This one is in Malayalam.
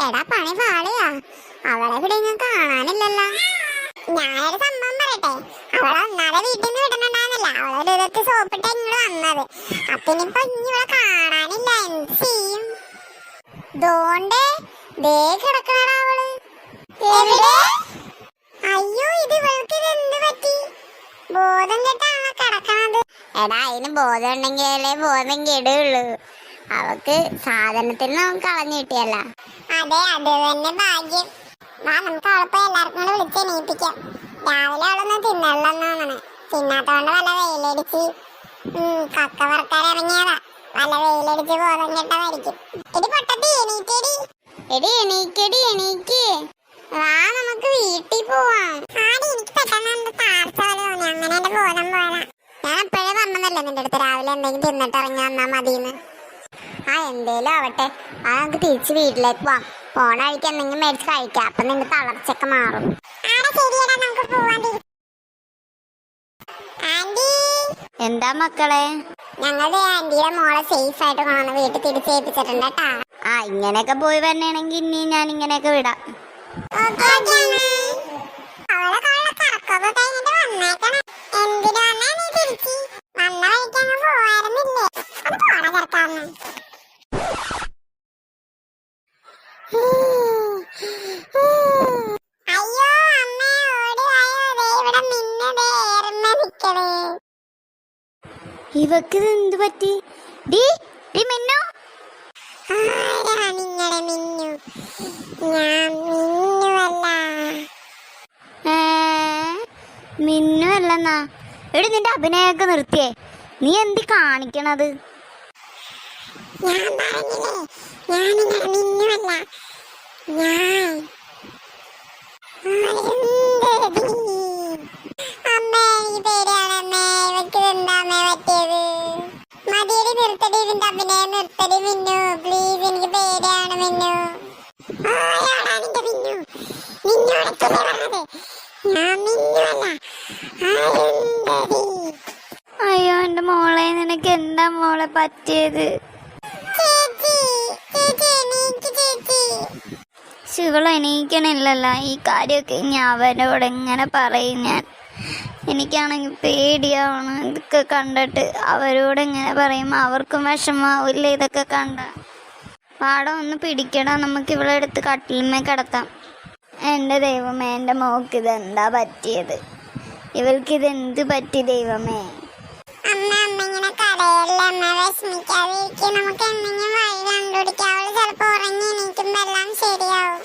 എടാ പണി പാളിയാ. അവളെ ഇവിടെ ഇങ്ങ് കാണാനില്ലല്ലോ. ഞാനൊരു സംഭവം പറയട്ടെ. അവളെ ഒന്നാതെ വീട്ടിൽ നിന്ന് വിടണുണ്ടായിരുന്നില്ല. അവളൊരു വിധത്തിൽ സോപ്പിട്ട് ഇങ്ങോട്ട് വന്നത്. അപ്പിനിപ്പൊ ഇവളെ കാണാനില്ല. എന്ത് ചെയ്യും? ദോണ്ടേ ദേ കിടക്കണടാ അവള്. എവിടെ? അയ്യോ, ഇത് ഇവൾക്ക് എന്ത് പറ്റി? ബോധം കെട്ടാണോ കിടക്കണത്? എടാ, അതിന് ബോധം ഉണ്ടെങ്കിലേ ബോധം കെടുള്ളൂ. അവക്ക് സാധനത്തിൽ നമുക്ക് കളഞ്ഞു കിട്ടിയല്ല. അതെ, അത് തന്നെ ഭാഗ്യം. വാ, നമുക്ക് അവളിപ്പോ എല്ലാവർക്കും കൂടെ വിളിച്ച് എണീപ്പിക്കാം. രാവിലെ അവളൊന്നും തിന്നല്ലെന്നാണ്. തിന്നാത്തോണ്ട് വല്ല വെയിലടിച്ച് കക്ക വറുക്കാൻ ഇറങ്ങിയതാ. വല്ല വെയിലടിച്ച് ബോധം കെട്ടതായിരിക്കും. എടി പൊട്ടത്തി, എണീറ്റടി. എടി എണീക്കടി, എണീക്ക്. വാ, നമുക്ക് വീട്ടിൽ പോവാം. ആടി, എനിക്ക് പെട്ടെന്ന് താഴ്ച പോലെ തോന്നി. അങ്ങനെ എന്റെ ബോധം പോയതാ. ഞാൻ എപ്പോഴേ പറഞ്ഞതല്ലേ നിന്റെ അടുത്ത് രാവിലെ എന്തെങ്കിലും തിന്നിട്ട് ഇറങ്ങി വന്നാ മതിന്ന്. ആ, എന്തേലും ആവട്ടെ. ആ, നമുക്ക് തിരിച്ച് വീട്ടിലേക്ക് പോവാം. പോണ വഴിക്ക് എന്തെങ്കിലും മേടിച്ച് കഴിക്കാം. അപ്പൊ നിന്റെ തളർച്ചയൊക്കെ മാറും. എന്താ മക്കളെ? ഞങ്ങളുടെ ആന്റിയുടെ മോളെ സേഫ് ആയിട്ട് കൊണ്ടുവന്ന് വീട്ടിൽ തിരിച്ചേൽപ്പിച്ചിട്ടുണ്ട് കേട്ടാ. ആ, ഇങ്ങനെയൊക്കെ പോയി വരണെങ്കിൽ ഇനി ഞാൻ ഇങ്ങനെയൊക്കെ വിടാം. ഇവക്ക് എന്ത് പറ്റി? മിന്നു, മിന്നു അല്ലെന്നാ? എടി, നിന്റെ അഭിനയൊക്കെ നിർത്തിയേ. നീ എന്തി കാണിക്കണത്? അയ്യോ, എന്റെ മോളെ, നിനക്ക് എന്താ മോളെ പറ്റിയത്? ശിവള എണീക്കണില്ലല്ലോ. ഈ കാര്യമൊക്കെ ഇനി അവരോട് എങ്ങനെ പറയും ഞാൻ? എനിക്കാണെങ്കിൽ പേടിയാവണം ഇതൊക്കെ കണ്ടിട്ട്. അവരോട് എങ്ങനെ പറയും? അവർക്കും വിഷമാവില്ല ഇതൊക്കെ കണ്ട. പാടം ഒന്ന് പിടിക്കണം. നമുക്ക് ഇവിടെ എടുത്ത് കട്ടിലുമേ കിടത്താം. എൻ്റെ ദൈവമേ, എൻ്റെ മോക്ക് ഇതെന്താ പറ്റിയത്? ഇവൾക്കിതെന്ത് പറ്റി ദൈവമേ? നമുക്ക് എന്തെങ്കിലും വഴി കണ്ടുപിടിക്കാം. അവള് ചിലപ്പോ ഉറങ്ങി എണീക്കുമ്പോ എല്ലാം ശരിയാവും.